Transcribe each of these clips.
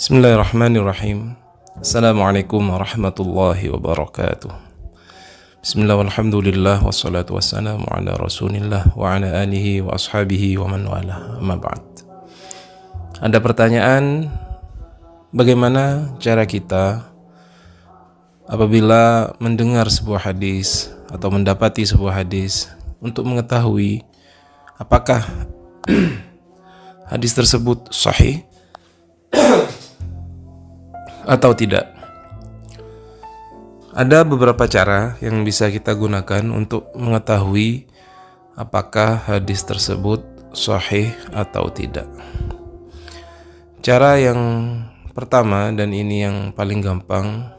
Bismillahirrahmanirrahim. Assalamualaikum warahmatullahi wabarakatuh. Bismillah walhamdulillah wassalatu wassalamu ala rasulillah wa ala alihi wa ashabihi wa man wala, amma ba'd. Ada pertanyaan, bagaimana cara kita apabila mendengar sebuah hadis atau mendapati sebuah hadis untuk mengetahui apakah hadis tersebut sahih atau tidak. Ada beberapa cara yang bisa kita gunakan untuk mengetahui apakah hadis tersebut sahih atau tidak. Cara yang pertama, dan ini yang paling gampang,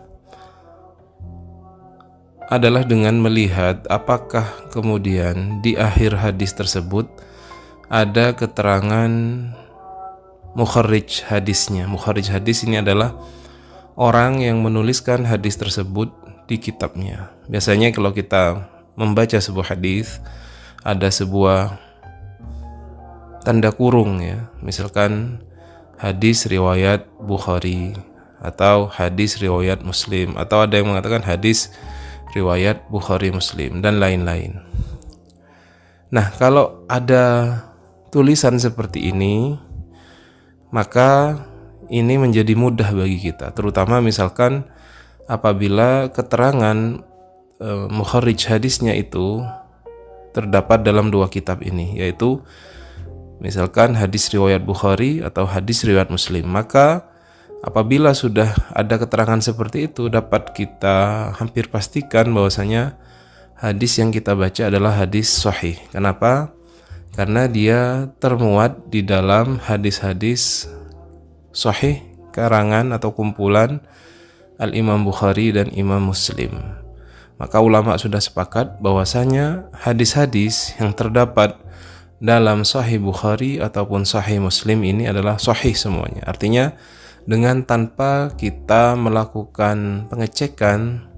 adalah dengan melihat apakah kemudian di akhir hadis tersebut ada keterangan mukharrij hadisnya. Mukharrij hadis ini adalah orang yang menuliskan hadis tersebut di kitabnya. Biasanya kalau kita membaca sebuah hadis, ada sebuah tanda kurung ya. Misalkan hadis riwayat Bukhari atau hadis riwayat Muslim, atau ada yang mengatakan hadis riwayat Bukhari Muslim dan lain-lain. Nah, kalau ada tulisan seperti ini, maka ini menjadi mudah bagi kita, terutama misalkan apabila keterangan mukharrij hadisnya itu terdapat dalam dua kitab ini, yaitu misalkan hadis riwayat Bukhari atau hadis riwayat Muslim. Maka apabila sudah ada keterangan seperti itu, dapat kita hampir pastikan bahwasanya hadis yang kita baca adalah hadis sahih. Kenapa? Karena dia termuat di dalam hadis-hadis sahih karangan atau kumpulan Al-Imam Bukhari dan Imam Muslim. Maka ulama sudah sepakat bahwasanya hadis-hadis yang terdapat dalam Sahih Bukhari ataupun Sahih Muslim ini adalah sahih semuanya. Artinya dengan tanpa kita melakukan pengecekan,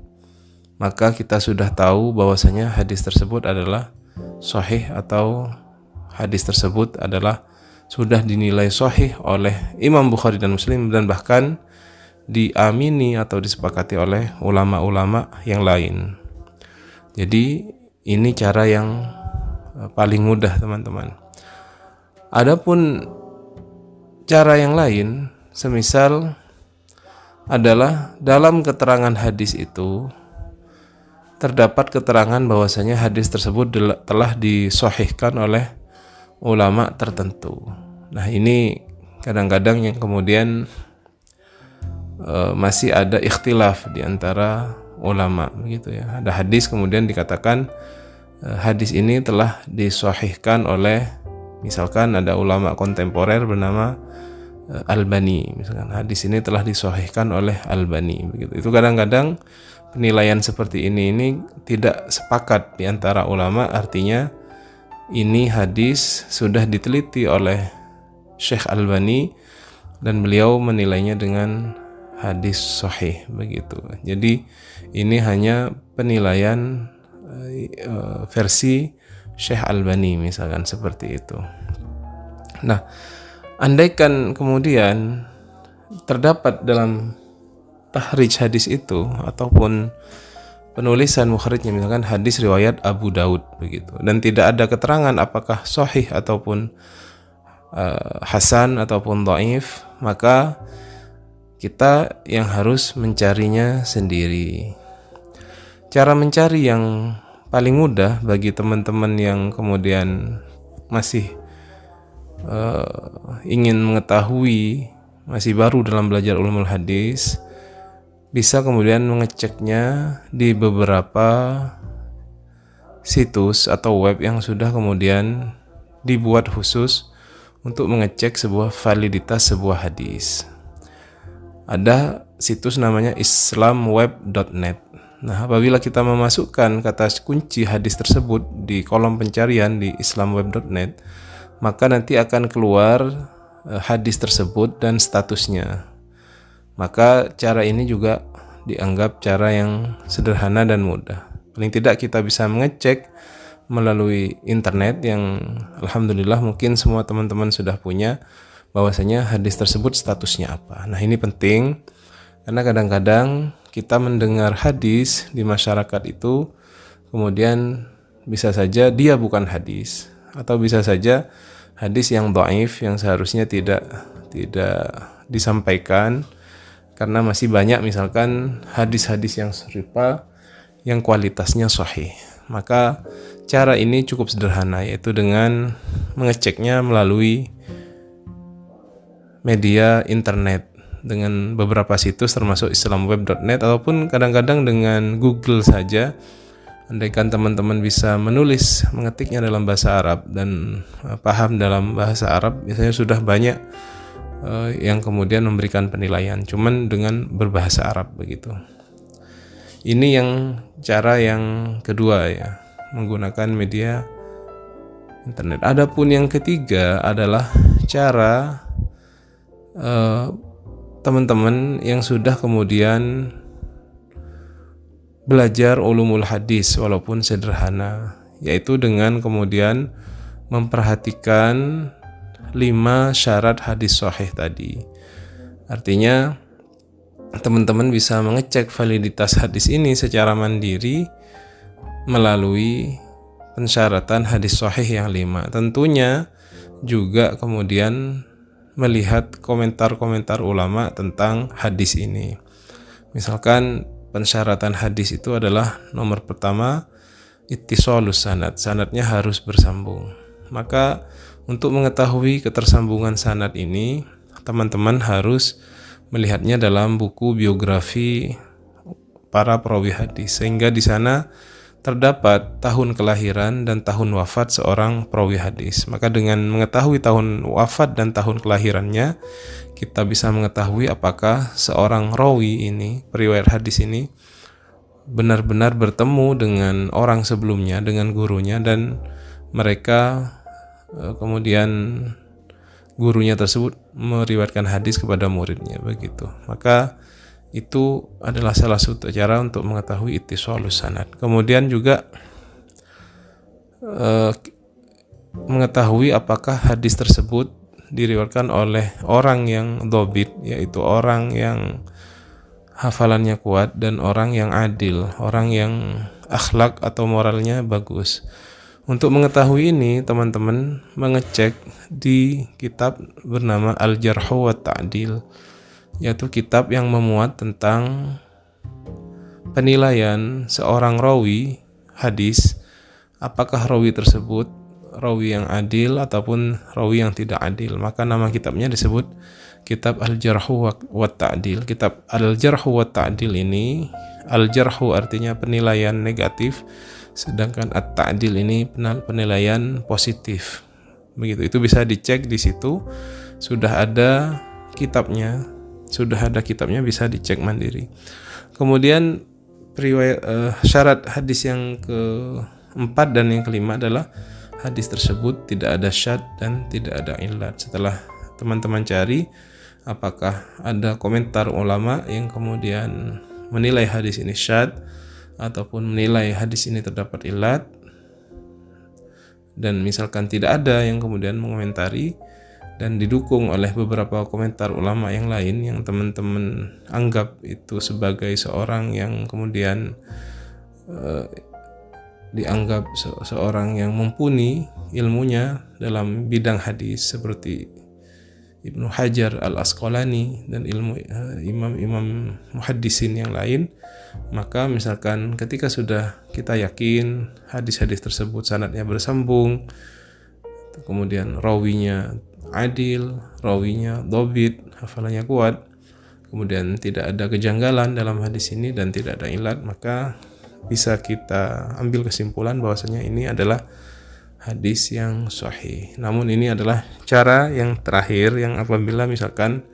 maka kita sudah tahu bahwasanya hadis tersebut adalah sahih atau hadis tersebut adalah sudah dinilai sahih oleh Imam Bukhari dan Muslim, dan bahkan diamini atau disepakati oleh ulama-ulama yang lain. Jadi ini cara yang paling mudah, teman-teman. Adapun cara yang lain, semisal adalah dalam keterangan hadis itu terdapat keterangan bahwasanya hadis tersebut telah disahihkan oleh ulama tertentu. Nah, ini kadang-kadang yang kemudian masih ada ikhtilaf di antara ulama, begitu ya. Ada hadis kemudian dikatakan hadis ini telah disahihkan oleh, misalkan ada ulama kontemporer bernama Albani, misalkan hadis ini telah disahihkan oleh Albani, begitu. Itu kadang-kadang penilaian seperti ini tidak sepakat di antara ulama, artinya ini hadis sudah diteliti oleh Syekh Albani dan beliau menilainya dengan hadis sahih, begitu. Jadi ini hanya penilaian versi Syekh Albani, misalkan seperti itu. Nah, andaikan kemudian terdapat dalam tahrij hadis itu ataupun penulisan mukharijnya misalkan hadis riwayat Abu Daud, begitu, dan tidak ada keterangan apakah sahih ataupun hasan ataupun dhaif, maka kita yang harus mencarinya sendiri. Cara mencari yang paling mudah bagi teman-teman yang kemudian masih ingin mengetahui, masih baru dalam belajar ulumul hadis, bisa kemudian mengeceknya di beberapa situs atau web yang sudah kemudian dibuat khusus untuk mengecek sebuah validitas sebuah hadis. Ada situs namanya islamweb.net. Nah, apabila kita memasukkan kata kunci hadis tersebut di kolom pencarian di islamweb.net, maka nanti akan keluar hadis tersebut dan statusnya. Maka cara ini juga dianggap cara yang sederhana dan mudah. Paling tidak kita bisa mengecek melalui internet yang alhamdulillah mungkin semua teman-teman sudah punya, bahwasanya hadis tersebut statusnya apa. Nah, ini penting karena kadang-kadang kita mendengar hadis di masyarakat itu kemudian bisa saja dia bukan hadis, atau bisa saja hadis yang dhaif yang seharusnya tidak disampaikan karena masih banyak misalkan hadis-hadis yang serupa yang kualitasnya sahih. Maka cara ini cukup sederhana, yaitu dengan mengeceknya melalui media internet dengan beberapa situs termasuk islamweb.net, ataupun kadang-kadang dengan Google saja. Andaikan teman-teman bisa menulis, mengetiknya dalam bahasa Arab dan paham dalam bahasa Arab, biasanya sudah banyak yang kemudian memberikan penilaian, cuman dengan berbahasa Arab begitu. Ini yang cara yang kedua ya, menggunakan media internet. Adapun yang ketiga adalah cara teman-teman yang sudah kemudian belajar ulumul hadis walaupun sederhana, yaitu dengan kemudian memperhatikan 5 syarat hadis sahih tadi. Artinya teman-teman bisa mengecek validitas hadis ini secara mandiri melalui pensyaratan hadis sahih yang 5. Tentunya juga kemudian melihat komentar-komentar ulama tentang hadis ini. Misalkan pensyaratan hadis itu adalah nomor pertama ittisalus sanad, sanadnya harus bersambung. Maka untuk mengetahui ketersambungan sanad ini, teman-teman harus melihatnya dalam buku biografi para perawi hadis, sehingga di sana terdapat tahun kelahiran dan tahun wafat seorang perawi hadis. Maka dengan mengetahui tahun wafat dan tahun kelahirannya, kita bisa mengetahui apakah seorang rawi ini, periwayat hadis ini, benar-benar bertemu dengan orang sebelumnya, dengan gurunya, dan mereka kemudian gurunya tersebut meriwayatkan hadis kepada muridnya begitu. Maka itu adalah salah satu cara untuk mengetahui ittisalus sanad. Kemudian juga mengetahui apakah hadis tersebut diriwayatkan oleh orang yang dhabit, yaitu orang yang hafalannya kuat dan orang yang adil, orang yang akhlak atau moralnya bagus. Untuk mengetahui ini, teman-teman mengecek di kitab bernama Al-Jarh wa Ta'dil, yaitu kitab yang memuat tentang penilaian seorang rawi hadis, apakah rawi tersebut rawi yang adil ataupun rawi yang tidak adil. Maka nama kitabnya disebut kitab Al-Jarh wa Ta'dil. Kitab Al-Jarh wa Ta'dil ini, Al-Jarh artinya penilaian negatif, sedangkan At-Ta'dil ini penilaian positif. Begitu, itu bisa dicek di situ. Sudah ada kitabnya, bisa dicek mandiri. Kemudian syarat hadis yang keempat dan yang kelima adalah hadis tersebut tidak ada syadz dan tidak ada illat. Setelah teman-teman cari apakah ada komentar ulama yang kemudian menilai hadis ini syadz ataupun menilai hadis ini terdapat illat, dan misalkan tidak ada yang kemudian mengomentari dan didukung oleh beberapa komentar ulama yang lain yang teman-teman anggap itu sebagai seorang yang kemudian dianggap seorang yang mumpuni ilmunya dalam bidang hadis seperti Ibnu Hajar Al-Asqalani dan imam-imam muhaddisin yang lain, maka misalkan ketika sudah kita yakin hadis-hadis tersebut sanadnya bersambung, kemudian rawinya adil, rawinya dhabit, hafalannya kuat, kemudian tidak ada kejanggalan dalam hadis ini dan tidak ada illat, maka bisa kita ambil kesimpulan bahwasanya ini adalah hadis yang sahih. Namun ini adalah cara yang terakhir yang apabila misalkan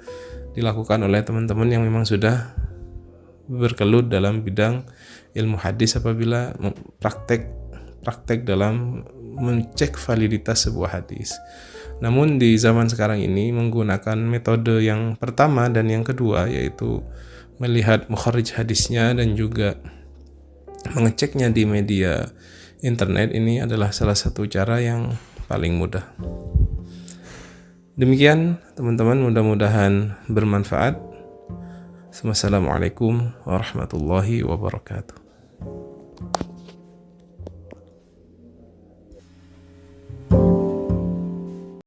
dilakukan oleh teman-teman yang memang sudah berkelut dalam bidang ilmu hadis, apabila praktek dalam mencek validitas sebuah hadis. Namun di zaman sekarang ini menggunakan metode yang pertama dan yang kedua, yaitu melihat mukharrij hadisnya dan juga mengeceknya di media internet, ini adalah salah satu cara yang paling mudah. Demikian teman-teman, mudah-mudahan bermanfaat. Wassalamualaikum warahmatullahi wabarakatuh.